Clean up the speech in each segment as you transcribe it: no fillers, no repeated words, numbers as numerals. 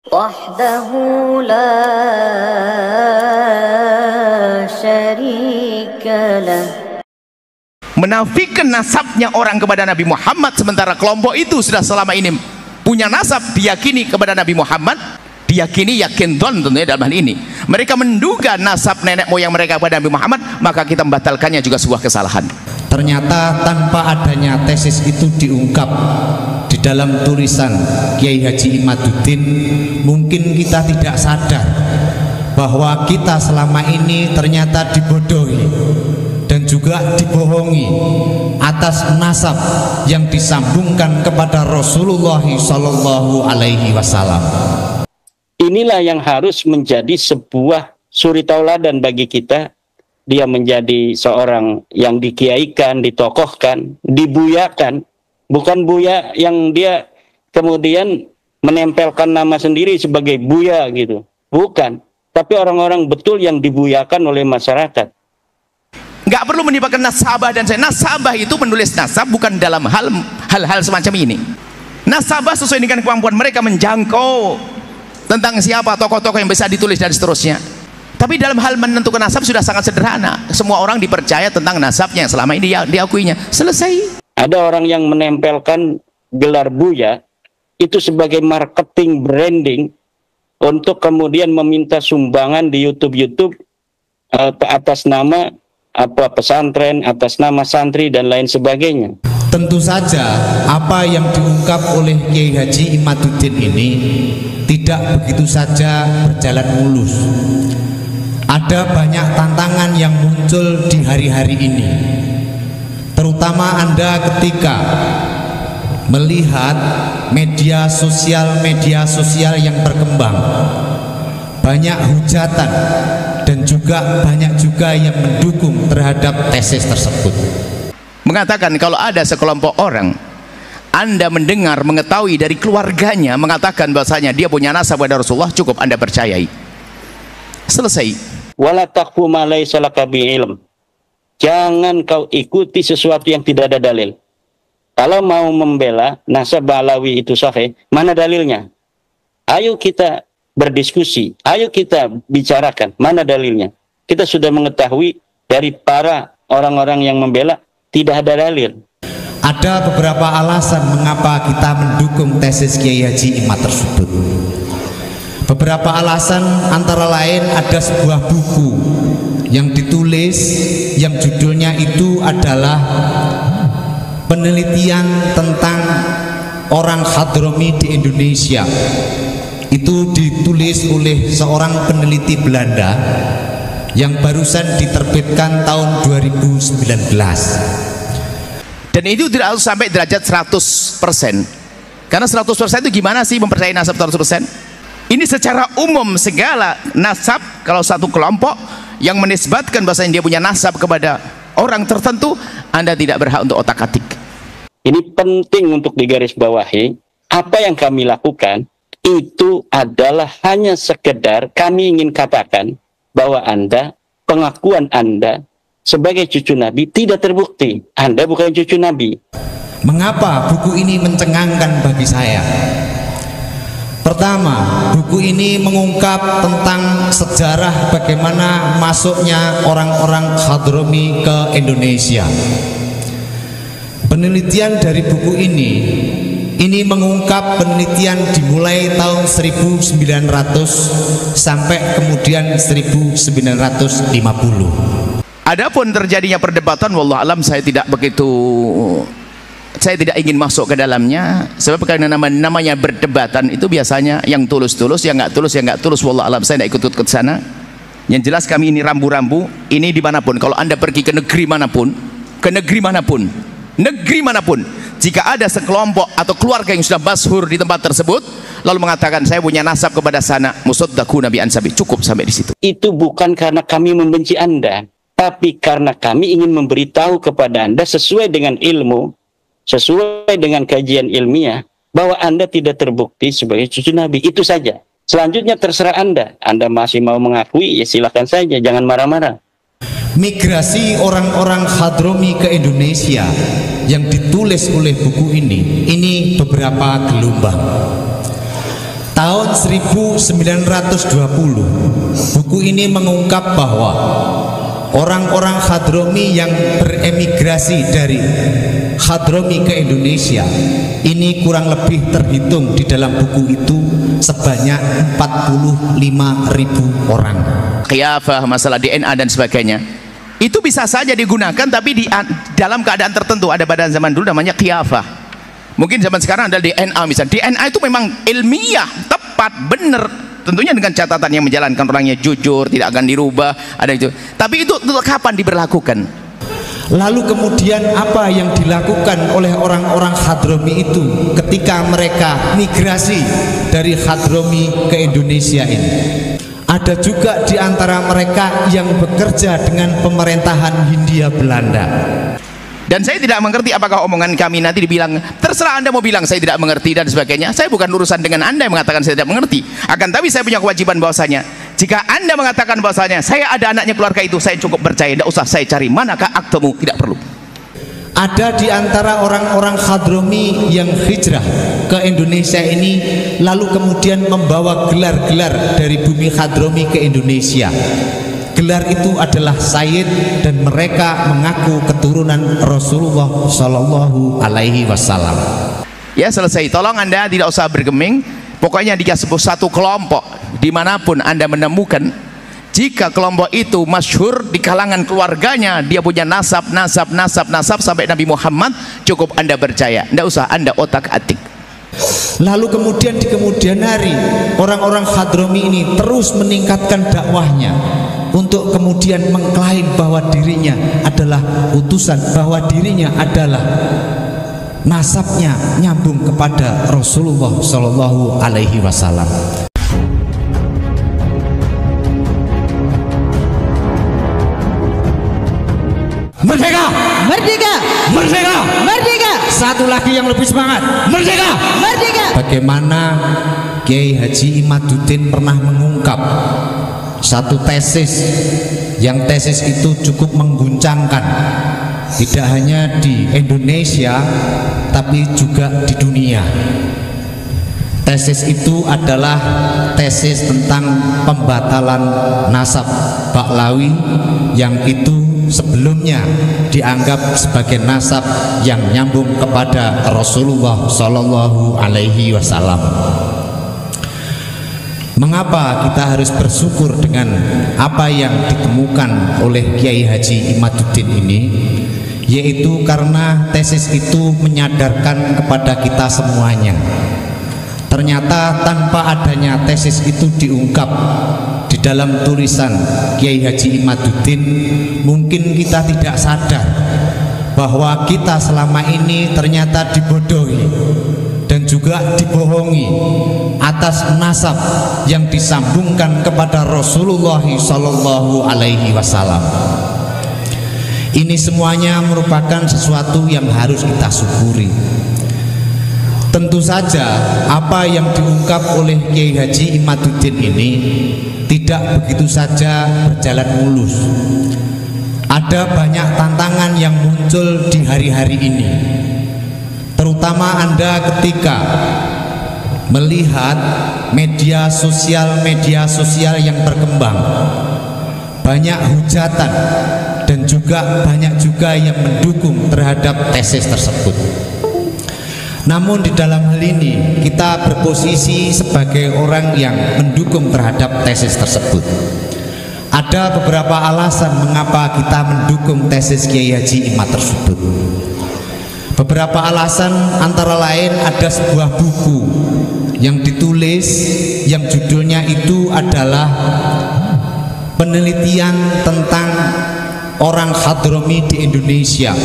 وحده لا شريك له. Menafikan nasabnya orang kepada Nabi Muhammad, sementara kelompok itu sudah selama ini punya nasab diyakini kepada Nabi Muhammad, diyakini yakin don tentunya dalam hal ini. Mereka menduga nasab nenek moyang mereka kepada Nabi Muhammad, maka kita membatalkannya juga sebuah kesalahan. Ternyata tanpa adanya tesis itu diungkap di dalam tulisan Kiai Haji Imaduddin, mungkin kita tidak sadar bahwa kita selama ini ternyata dibodohi dan juga dibohongi atas nasab yang disambungkan kepada Rasulullah Shallallahu Alaihi Wasallam. Inilah yang harus menjadi sebuah suri tauladan bagi kita. Dia menjadi seorang yang dikiaikan, ditokohkan, dibuyakan. Bukan buya yang dia kemudian menempelkan nama sendiri sebagai buya gitu. Bukan. Tapi orang-orang betul yang dibuyakan oleh masyarakat. Nggak perlu menimpakan nasabah dan saya. Nasabah itu menulis nasab bukan dalam hal-hal semacam ini. Nasabah sesuai dengan kemampuan mereka menjangkau tentang siapa tokoh-tokoh yang bisa ditulis dan seterusnya. Tapi dalam hal menentukan nasab sudah sangat sederhana. Semua orang dipercaya tentang nasabnya yang selama ini diakuinya. Selesai. Ada orang yang menempelkan gelar buya itu sebagai marketing branding untuk kemudian meminta sumbangan di YouTube atas nama pesantren, atas nama santri dan lain sebagainya. Tentu saja apa yang diungkap oleh Kiai Haji Imaduddin ini tidak begitu saja berjalan mulus. Ada banyak tantangan yang muncul di hari-hari ini, terutama Anda ketika melihat media sosial yang berkembang. Banyak hujatan dan juga banyak juga yang mendukung terhadap tesis tersebut. Mengatakan kalau ada sekelompok orang Anda mendengar, mengetahui dari keluarganya mengatakan bahwasanya dia punya nasab pada Rasulullah, cukup Anda percayai. Selesai. Wala taqfu ma laysa laka bi ilm. Jangan kau ikuti sesuatu yang tidak ada dalil. Kalau mau membela nasab Alawi itu sahih, mana dalilnya? Ayo kita berdiskusi, ayo kita bicarakan mana dalilnya. Kita sudah mengetahui dari para orang-orang yang membela tidak ada dalil. Ada beberapa alasan mengapa kita mendukung tesis Kiai Haji Imad tersebut. Beberapa alasan antara lain ada sebuah buku yang ditulis yang judulnya itu adalah penelitian tentang orang Hadromi di Indonesia. Itu ditulis oleh seorang peneliti Belanda yang barusan diterbitkan tahun 2019. Dan itu tidak harus sampai derajat 100%. Karena 100% itu gimana sih mempercayai nasab 100%? Ini secara umum segala nasab, kalau satu kelompok yang menisbatkan bahwasanya dia punya nasab kepada orang tertentu, Anda tidak berhak untuk otak-atik. Ini penting untuk digarisbawahi. Apa yang kami lakukan itu adalah hanya sekedar kami ingin katakan bahwa Anda, pengakuan Anda sebagai cucu Nabi tidak terbukti. Anda bukan cucu Nabi. Mengapa buku ini mencengangkan bagi saya? Pertama, buku ini mengungkap tentang sejarah bagaimana masuknya orang-orang Hadromi ke Indonesia. Penelitian dari buku ini mengungkap penelitian dimulai tahun 1900 sampai kemudian 1950. Adapun terjadinya perdebatan, wallah alam saya tidak ingin masuk ke dalamnya, sebab karena namanya berdebatan itu biasanya yang tulus-tulus, yang nggak tulus, wallah alam saya tidak ikut ke sana. Yang jelas kami ini rambu-rambu, ini dimanapun, kalau Anda pergi ke negeri manapun, jika ada sekelompok atau keluarga yang sudah masyhur di tempat tersebut lalu mengatakan saya punya nasab kepada sana, musaddaquna bi ansabi, cukup sampai di situ. Itu bukan karena kami membenci Anda, tapi karena kami ingin memberitahu kepada Anda sesuai dengan ilmu, sesuai dengan kajian ilmiah, bahwa Anda tidak terbukti sebagai cucu Nabi. Itu saja. Selanjutnya terserah Anda. Anda masih mau mengakui, ya silakan saja, jangan marah-marah. Migrasi orang-orang Hadromi ke Indonesia yang ditulis oleh buku ini beberapa gelombang. tahun 1920 buku ini mengungkap bahwa orang-orang Hadromi yang beremigrasi dari Hadromi ke Indonesia ini kurang lebih terhitung di dalam buku itu sebanyak 45.000 orang. Khilafah, masalah DNA dan sebagainya itu bisa saja digunakan, tapi dalam keadaan tertentu. Ada pada zaman dulu namanya khilafah, mungkin zaman sekarang ada DNA misalnya. DNA itu memang ilmiah, tepat, benar, tentunya dengan catatan yang menjalankan orangnya jujur, tidak akan dirubah, ada itu. Tapi itu kapan diberlakukan? Lalu kemudian apa yang dilakukan oleh orang-orang Hadromi itu ketika mereka migrasi dari Hadromi ke Indonesia ini? Ada juga di antara mereka yang bekerja dengan pemerintahan Hindia Belanda. Dan saya tidak mengerti apakah omongan kami nanti dibilang, terserah Anda mau bilang saya tidak mengerti dan sebagainya. Saya bukan urusan dengan Anda yang mengatakan saya tidak mengerti. Akan tapi saya punya kewajiban bahwasanya jika Anda mengatakan bahwasanya saya ada anaknya keluarga itu, saya cukup percaya, tidak usah saya cari manakah aktemu, tidak perlu. Ada di antara orang-orang Hadromi yang hijrah ke Indonesia ini lalu kemudian membawa gelar-gelar dari bumi Hadromi ke Indonesia. Gelar itu adalah Sayyid dan mereka mengaku keturunan Rasulullah Shallallahu Alaihi Wasallam. Ya selesai. Tolong Anda tidak usah bergeming. Pokoknya dia sebut satu kelompok dimanapun Anda menemukan, jika kelompok itu masyhur di kalangan keluarganya, dia punya nasab sampai Nabi Muhammad, cukup Anda percaya. Tidak usah Anda otak-atik. Lalu kemudian di kemudian hari orang-orang Hadromi ini terus meningkatkan dakwahnya untuk kemudian mengklaim bahwa dirinya adalah utusan, bahwa dirinya adalah nasabnya nyambung kepada Rasulullah Shallallahu Alaihi Wasallam. Merdeka! Merdeka! Merdeka! Merdeka! Satu lagi yang lebih semangat. Merdeka! Merdeka! Bagaimana Kiai Haji Imaduddin pernah mengungkap satu tesis, yang tesis itu cukup mengguncangkan tidak hanya di Indonesia tapi juga di dunia. Tesis itu adalah tesis tentang pembatalan nasab Baklawi yang itu sebelumnya dianggap sebagai nasab yang nyambung kepada Rasulullah Shallallahu Alaihi Wasallam. Mengapa kita harus bersyukur dengan apa yang ditemukan oleh Kiai Haji Imaduddin ini? Yaitu karena tesis itu menyadarkan kepada kita semuanya, ternyata tanpa adanya tesis itu diungkap di dalam tulisan Kiai Haji Imaduddin, mungkin kita tidak sadar bahwa kita selama ini ternyata dibodohi dan juga dibohongi atas nasab yang disambungkan kepada Rasulullah Shallallahu Alaihi Wasallam. Ini semuanya merupakan sesuatu yang harus kita syukuri. Tentu saja apa yang diungkap oleh Kiai Haji Imaduddin ini tidak begitu saja berjalan mulus. Ada banyak tantangan yang muncul di hari-hari ini, terutama Anda ketika melihat media sosial yang berkembang. Banyak hujatan dan juga banyak juga yang mendukung terhadap tesis tersebut. Namun di dalam hal ini kita berposisi sebagai orang yang mendukung terhadap tesis tersebut. Ada beberapa alasan mengapa kita mendukung tesis Kiai Haji Imad tersebut. Beberapa alasan antara lain ada sebuah buku yang ditulis yang judulnya itu adalah penelitian tentang orang Hadromi di Indonesia.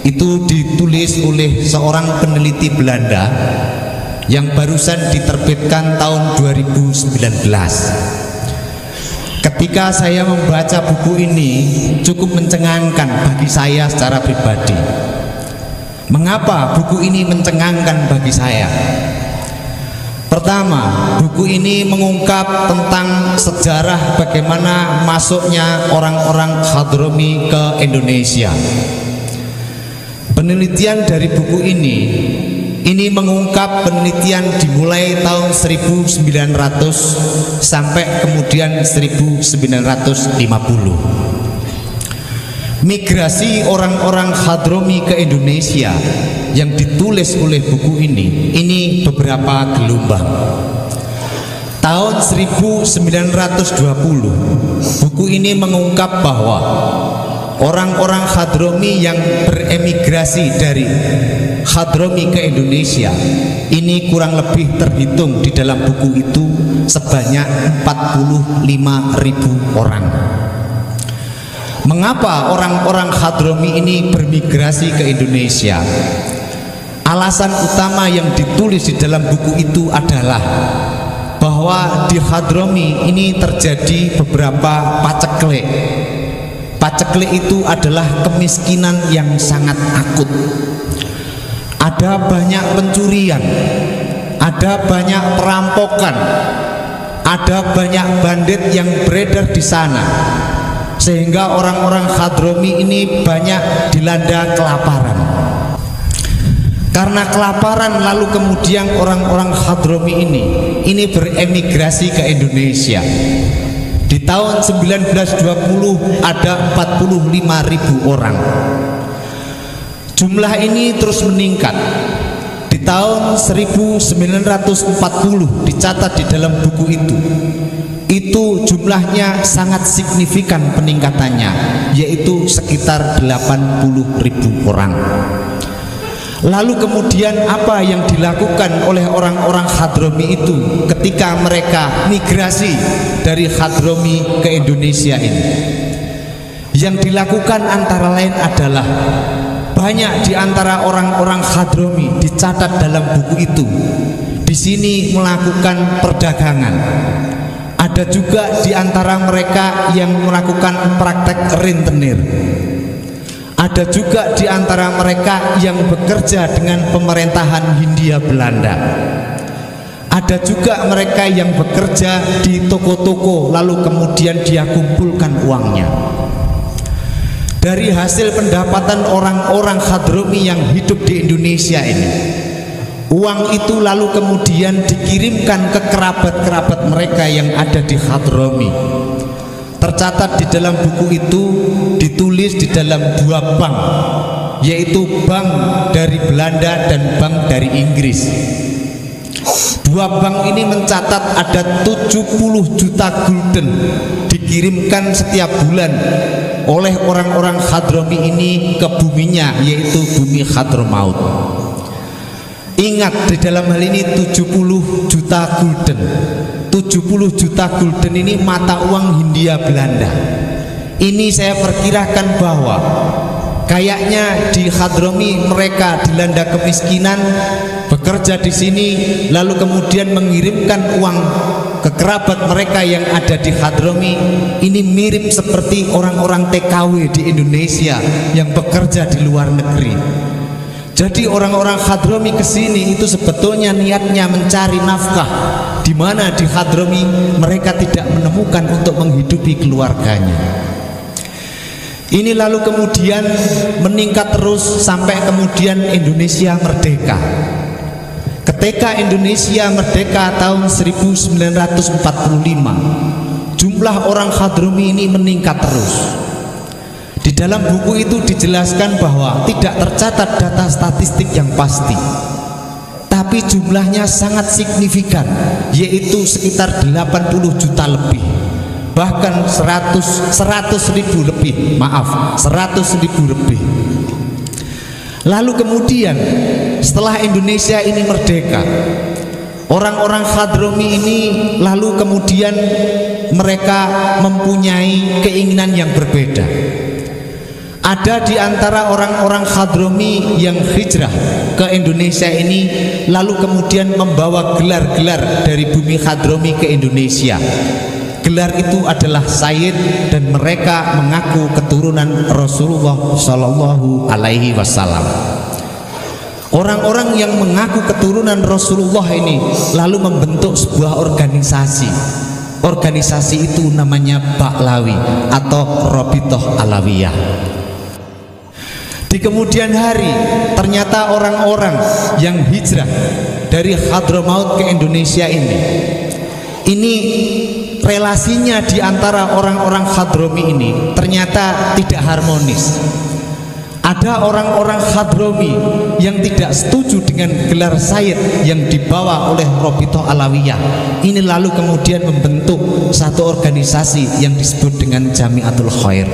Itu ditulis oleh seorang peneliti Belanda yang barusan diterbitkan tahun 2019. Ketika saya membaca buku ini cukup mencengangkan bagi saya secara pribadi. Mengapa buku ini mencengangkan bagi saya? Pertama, buku ini mengungkap tentang sejarah bagaimana masuknya orang-orang Hadromi ke Indonesia. Penelitian dari buku ini ini mengungkap penelitian dimulai tahun 1900 sampai kemudian 1950. Migrasi orang-orang Hadromi ke Indonesia yang ditulis oleh buku ini beberapa gelombang. Tahun 1920 buku ini mengungkap bahwa orang-orang Hadromi yang beremigrasi dari Hadromi ke Indonesia ini kurang lebih terhitung di dalam buku itu sebanyak 45.000 orang. Mengapa orang-orang Hadromi ini bermigrasi ke Indonesia? Alasan utama yang ditulis di dalam buku itu adalah bahwa di Hadromi ini terjadi beberapa paceklik. Paceklik itu adalah kemiskinan yang sangat akut. Ada banyak pencurian, ada banyak perampokan, ada banyak bandit yang beredar di sana, sehingga orang-orang Hadromi ini banyak dilanda kelaparan. Karena kelaparan, lalu kemudian orang-orang Hadromi ini beremigrasi ke Indonesia. Di tahun 1920 ada 45.000 orang. Jumlah ini terus meningkat. Di tahun 1940 dicatat di dalam buku itu jumlahnya sangat signifikan peningkatannya, yaitu sekitar 80.000 orang. Lalu kemudian apa yang dilakukan oleh orang-orang Hadromi itu ketika mereka migrasi dari Hadromi ke Indonesia ini? Yang dilakukan antara lain adalah banyak di antara orang-orang Hadromi dicatat dalam buku itu di sini melakukan perdagangan. Ada juga di antara mereka yang melakukan praktek rentenir. Ada juga di antara mereka yang bekerja dengan pemerintahan Hindia Belanda. Ada juga mereka yang bekerja di toko-toko lalu kemudian dia kumpulkan uangnya. Dari hasil pendapatan orang-orang Hadromi yang hidup di Indonesia ini, uang itu lalu kemudian dikirimkan ke kerabat-kerabat mereka yang ada di Hadromi. Tercatat di dalam buku itu, ditulis di dalam dua bank, yaitu bank dari Belanda dan bank dari Inggris. Dua bank ini mencatat ada 70 juta gulden dikirimkan setiap bulan oleh orang-orang Hadromi ini ke buminya, yaitu bumi Hadromaut. Ingat, di dalam hal ini 70 juta gulden. 70 juta gulden ini mata uang Hindia Belanda. Ini saya perkirakan bahwa kayaknya di Hadromi mereka dilanda kemiskinan, bekerja di sini, lalu kemudian mengirimkan uang ke kerabat mereka yang ada di Hadromi. Ini mirip seperti orang-orang TKW di Indonesia yang bekerja di luar negeri. Jadi orang-orang Hadromi kesini itu sebetulnya niatnya mencari nafkah, di mana di Hadromi mereka tidak menemukan untuk menghidupi keluarganya. Ini lalu kemudian meningkat terus sampai kemudian Indonesia merdeka. Ketika Indonesia merdeka tahun 1945, jumlah orang Hadromi ini meningkat terus. Di dalam buku itu dijelaskan bahwa tidak tercatat data statistik yang pasti, tapi jumlahnya sangat signifikan, yaitu sekitar 80 juta lebih, bahkan 100.000 lebih, 100.000 lebih. Lalu kemudian setelah Indonesia ini merdeka, orang-orang Hadromi ini lalu kemudian mereka mempunyai keinginan yang berbeda. Ada di antara orang-orang Hadromi yang hijrah ke Indonesia ini lalu kemudian membawa gelar-gelar dari bumi Hadromi ke Indonesia. Gelar itu adalah Sayyid dan mereka mengaku keturunan Rasulullah Shallallahu Alaihi Wasallam. Orang-orang yang mengaku keturunan Rasulullah ini lalu membentuk sebuah organisasi. Organisasi itu namanya Baklawi atau Robitoh Alawiyah. Di kemudian hari ternyata orang-orang yang hijrah dari Hadramaut ke Indonesia ini relasinya di antara orang-orang Hadrami ini ternyata tidak harmonis. Ada orang-orang Hadrami yang tidak setuju dengan gelar Sayyid yang dibawa oleh Robitoh Alawiyah. Ini lalu kemudian membentuk satu organisasi yang disebut dengan Jamiatul Khair.